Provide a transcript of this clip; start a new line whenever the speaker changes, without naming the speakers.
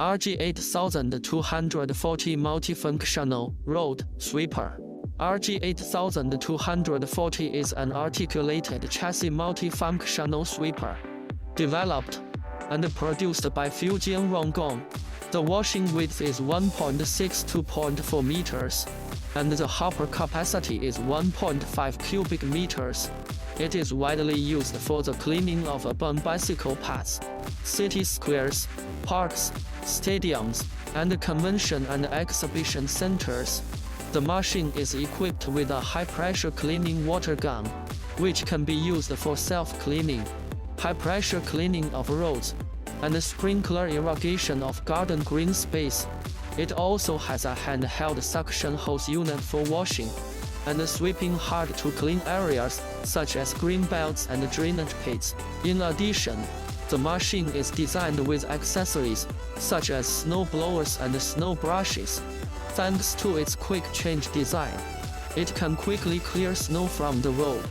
RG8240 Multifunctional Road Sweeper. RG8240 is an articulated chassis multifunctional sweeper, developed and produced by Fujian Rongong. The washing width is 1.6 to 0.4 meters, and the hopper capacity is 1.5 cubic meters. It is widely used for the cleaning of urban bicycle paths, city squares, parks, stadiums, and convention and exhibition centers. The machine is equipped with a high-pressure cleaning water gun, which can be used for self-cleaning, high-pressure cleaning of roads, and sprinkler irrigation of garden green space. It also has a handheld suction hose unit for washing and sweeping hard-to-clean areas such as green belts and drainage pits. In addition, the machine is designed with accessories such as snow blowers and snow brushes. Thanks to its quick change design, it can quickly clear snow from the road.